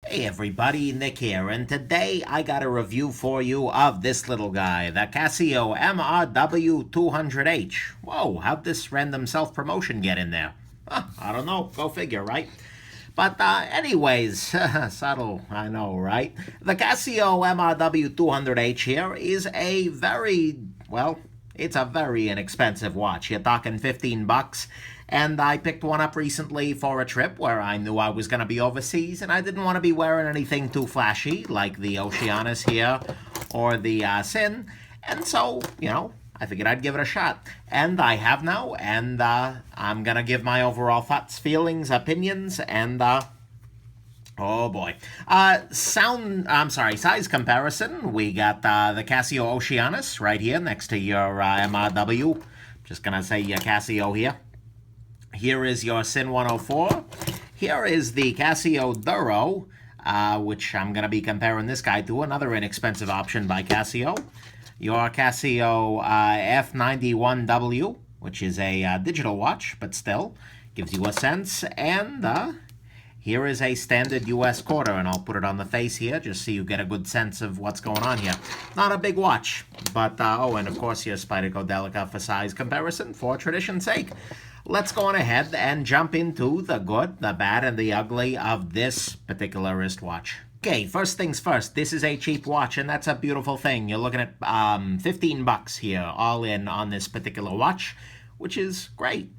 Hey everybody, Nick here, and today I got a review for you of this little guy, the Casio MRW-200H. Whoa, how'd this random self-promotion get in there? I don't know, go figure, right? But anyways, subtle, I know, right? The Casio MRW-200H here is a it's a very inexpensive watch. You're talking 15 bucks. And I picked one up recently for a trip where I knew I was going to be overseas and I didn't want to be wearing anything too flashy like the Oceanus here or the Sin. And so, I figured I'd give it a shot. And I have now, and I'm going to give my overall thoughts, feelings, opinions, and oh boy. Size comparison. We got the Casio Oceanus right here next to your MRW. Just going to say your Casio here. Here is your Sin 104. Here is the Casio Duro, which I'm going to be comparing this guy to, another inexpensive option by Casio. Your Casio F91W, which is a digital watch, but still gives you a sense. And here is a standard US quarter, and I'll put it on the face here just so you get a good sense of what's going on here. Not a big watch, but, and of course your Spyderco Delica for size comparison, for tradition's sake. Let's go on ahead and jump into the good, the bad, and the ugly of this particular wristwatch. Okay, first things first, this is a cheap watch, and that's a beautiful thing. You're looking at 15 bucks here, all in on this particular watch, which is great.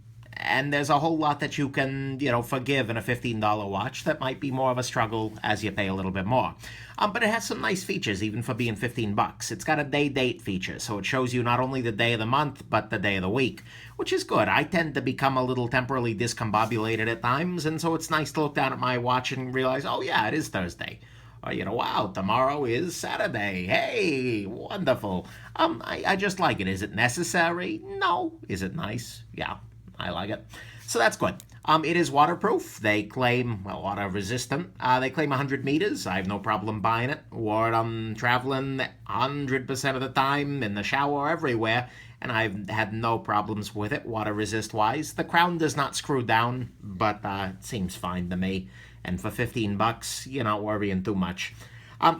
And there's a whole lot that you can, forgive in a $15 watch that might be more of a struggle as you pay a little bit more. But it has some nice features, even for being 15 bucks. It's got a day-date feature, so it shows you not only the day of the month, but the day of the week, which is good. I tend to become a little temporarily discombobulated at times, and so it's nice to look down at my watch and realize, oh yeah, it is Thursday. Or, wow, tomorrow is Saturday. Hey, wonderful. I just like it. Is it necessary? No. Is it nice? Yeah. I like it. So that's good. It is waterproof. They claim, water resistant. They claim 100 meters. I have no problem buying it. Wore it on traveling 100% of the time, in the shower, everywhere. And I've had no problems with it, water resist wise. The crown does not screw down, but it seems fine to me. And for 15 bucks, you're not worrying too much.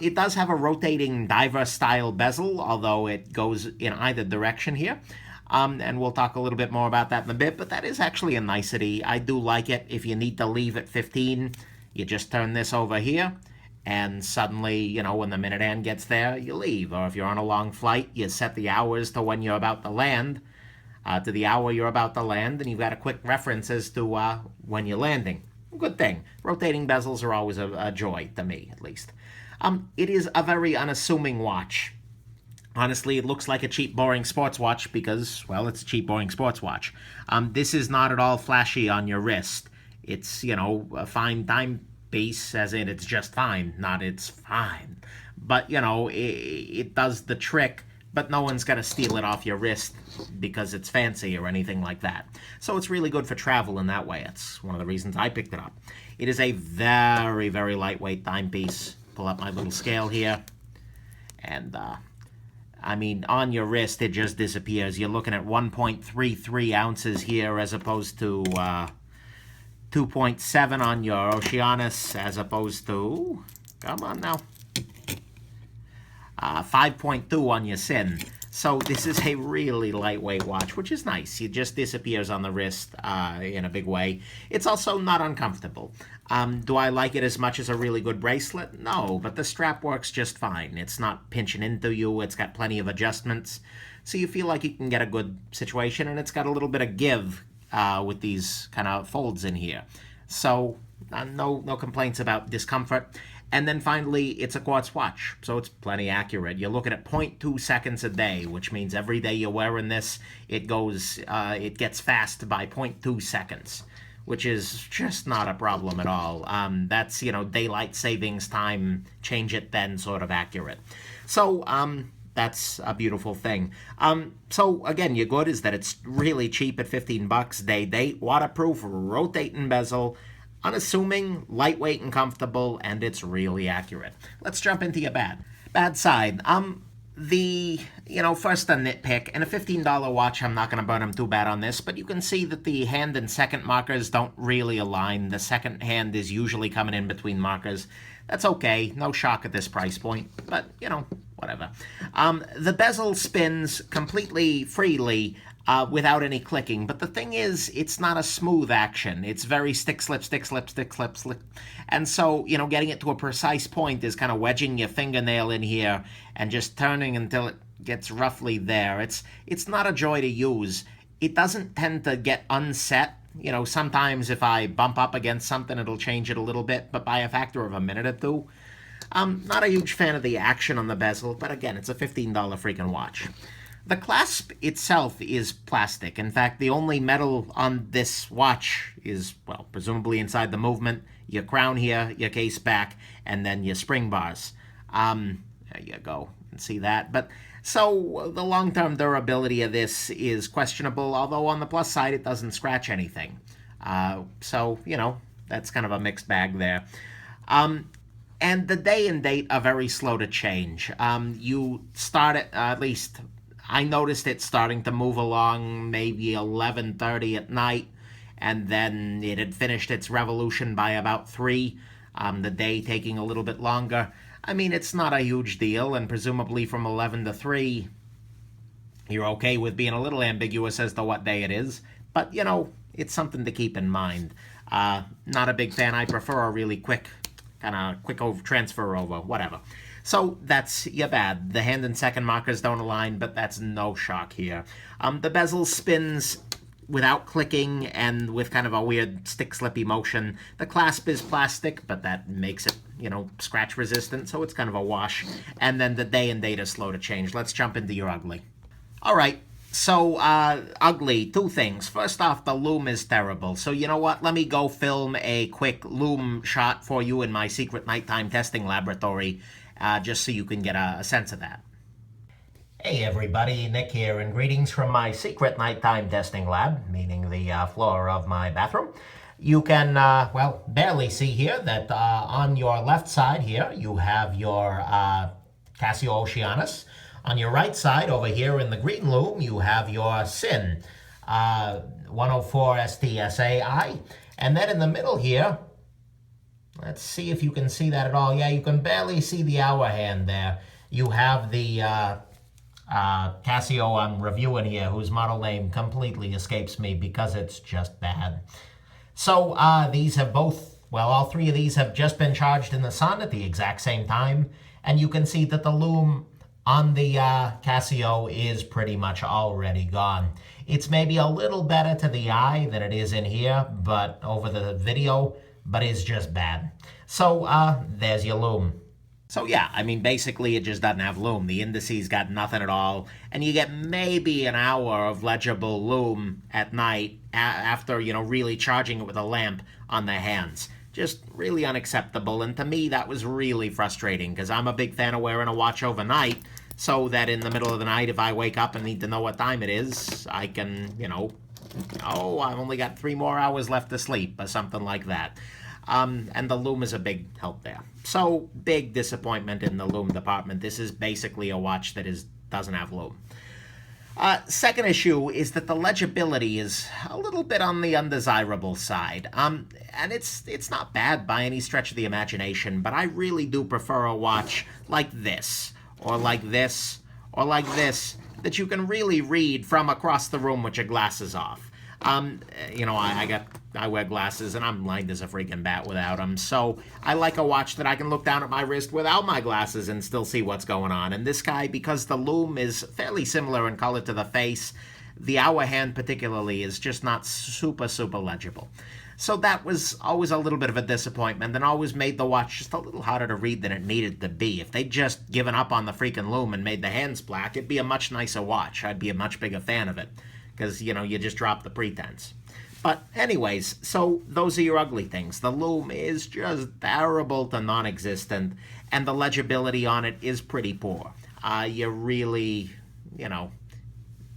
It does have a rotating diver style bezel, although it goes in either direction here. And we'll talk a little bit more about that in a bit, but that is actually a nicety. I do like it. If you need to leave at 15, you just turn this over here, and suddenly, when the minute hand gets there, you leave. Or if you're on a long flight, you set the hours to when you're about to land, to the hour you're about to land, and you've got a quick reference as to when you're landing. Good thing. Rotating bezels are always a joy, to me, at least. It is a very unassuming watch. Honestly, it looks like a cheap, boring sports watch because, it's a cheap, boring sports watch. This is not at all flashy on your wrist. It's, a fine timepiece, as in it's just fine, not it's fine. But, it does the trick, but no one's going to steal it off your wrist because it's fancy or anything like that. So it's really good for travel in that way. It's one of the reasons I picked it up. It is a very, very lightweight timepiece. Pull up my little scale here. And, on your wrist, it just disappears. You're looking at 1.33 ounces here as opposed to 2.7 on your Oceanus, as opposed to, come on now, 5.2 on your Sin. So this is a really lightweight watch, which is nice. It just disappears on the wrist in a big way. It's also not uncomfortable. Do I like it as much as a really good bracelet? No, but the strap works just fine. It's not pinching into you. It's got plenty of adjustments. So you feel like you can get a good situation, and it's got a little bit of give with these kind of folds in here. So no complaints about discomfort. And then finally, it's a quartz watch, so it's plenty accurate. You're looking at 0.2 seconds a day, which means every day you're wearing this, it gets fast by 0.2 seconds, which is just not a problem at all. That's, daylight savings time, change it then sort of accurate. So, that's a beautiful thing. So again, your good is that it's really cheap at 15 bucks, day-date, waterproof, rotating bezel, unassuming, lightweight and comfortable, and it's really accurate. Let's jump into your bad. Bad side. First a nitpick. In a $15 watch, I'm not going to burn them too bad on this, but you can see that the hand and second markers don't really align. The second hand is usually coming in between markers. That's okay. No shock at this price point, but, you know, whatever. The bezel spins completely freely without any clicking, but the thing is, it's not a smooth action. It's very stick, slip, stick, slip, stick, slip, slip. And so, you know, getting it to a precise point is kind of wedging your fingernail in here and just turning until it gets roughly there. It's not a joy to use. It doesn't tend to get unset. You know, sometimes if I bump up against something, it'll change it a little bit, but by a factor of a minute or two. I'm not a huge fan of the action on the bezel, but again, it's a $15 freaking watch. The clasp itself is plastic. In fact, the only metal on this watch is, well, presumably inside the movement, your crown here, your case back, and then your spring bars. There you go. You can see that. But so the long-term durability of this is questionable, although on the plus side, it doesn't scratch anything. So, you know, that's kind of a mixed bag there. And the day and date are very slow to change. You start at least I noticed it starting to move along maybe 11:30 at night, and then it had finished its revolution by about 3, the day taking a little bit longer. I mean, it's not a huge deal, and presumably from 11 to 3, you're okay with being a little ambiguous as to what day it is. But, you know, it's something to keep in mind. Not a big fan. I prefer a really quick transfer over, whatever. So that's your bad. The hand and second markers don't align, but that's no shock here. The bezel spins without clicking and with kind of a weird stick-slippy motion. The clasp is plastic, but that makes it, you know, scratch resistant, so it's kind of a wash. And then the day and date is slow to change. Let's jump into your ugly. All right. So, ugly, 2 things. First off, the Lume is terrible. So, you know what? Let me go film a quick Lume shot for you in my secret nighttime testing laboratory, just so you can get a sense of that. Hey, everybody. Nick here, and greetings from my secret nighttime testing lab, meaning the floor of my bathroom. You can, well, barely see here that on your left side here, you have your Casio Oceanus. On your right side, over here in the green Lume, you have your SIN 104 STSAI. And then in the middle here, let's see if you can see that at all. Yeah, you can barely see the hour hand there. You have the Casio I'm reviewing here, whose model name completely escapes me because it's just bad. So these have both, well, all 3 of these have just been charged in the sun at the exact same time. And you can see that the Lume on the Casio is pretty much already gone. It's maybe a little better to the eye than it is in here, but over the video, but it's just bad. So there's your Lume. So yeah, I mean, basically it just doesn't have Lume. The indices got nothing at all, and you get maybe an hour of legible Lume at night after, you know, really charging it with a lamp on the hands. Just really unacceptable, and to me that was really frustrating because I'm a big fan of wearing a watch overnight so that in the middle of the night, if I wake up and need to know what time it is, I can, you know, oh, I've only got 3 more hours left to sleep or something like that. And the Lume is a big help there. So big disappointment in the Lume department. This is basically a watch that doesn't have Lume. Second issue is that the legibility is a little bit on the undesirable side. And it's not bad by any stretch of the imagination, but I really do prefer a watch like this, or like this, or like this, that you can really read from across the room with your glasses off. You know, I wear glasses and I'm blind as a freaking bat without them. So I like a watch that I can look down at my wrist without my glasses and still see what's going on. And this guy, because the Lume is fairly similar in color to the face, the hour hand particularly is just not super, super legible. So that was always a little bit of a disappointment and always made the watch just a little harder to read than it needed to be. If they'd just given up on the freaking Lume and made the hands black, it'd be a much nicer watch. I'd be a much bigger fan of it. Because, you know, you just drop the pretense. But anyways, so those are your ugly things. The Lume is just terrible to non-existent, and the legibility on it is pretty poor. You really, you know,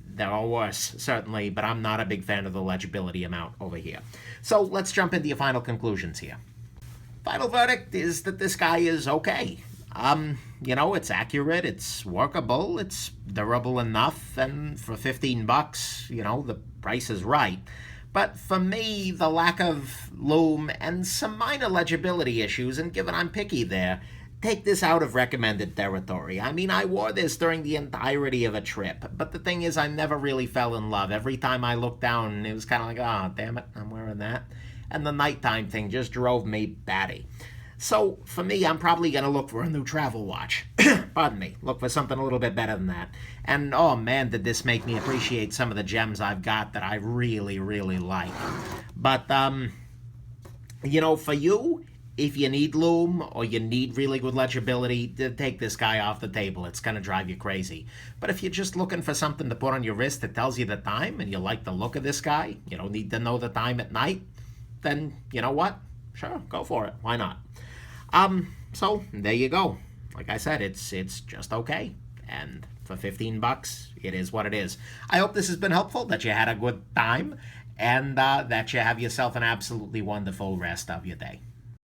there are worse, certainly, but I'm not a big fan of the legibility amount over here. So let's jump into your final conclusions here. Final verdict is that this guy is okay. You know, it's accurate, it's workable, it's durable enough, and for $15, you know, the price is right. But for me, the lack of lume and some minor legibility issues, and given I'm picky there, take this out of recommended territory. I mean, I wore this during the entirety of a trip, but the thing is, I never really fell in love. Every time I looked down, it was kind of like, oh, damn it, I'm wearing that. And the nighttime thing just drove me batty. So, for me, I'm probably going to look for a new travel watch. Pardon me. Look for something a little bit better than that. And, oh man, did this make me appreciate some of the gems I've got that I really, really like. But, you know, for you, if you need lume or you need really good legibility, take this guy off the table. It's going to drive you crazy. But if you're just looking for something to put on your wrist that tells you the time and you like the look of this guy, you don't need to know the time at night, then you know what? Sure, go for it. Why not? So there you go. Like I said, it's just okay. And for 15 bucks, it is what it is. I hope this has been helpful, that you had a good time, and that you have yourself an absolutely wonderful rest of your day.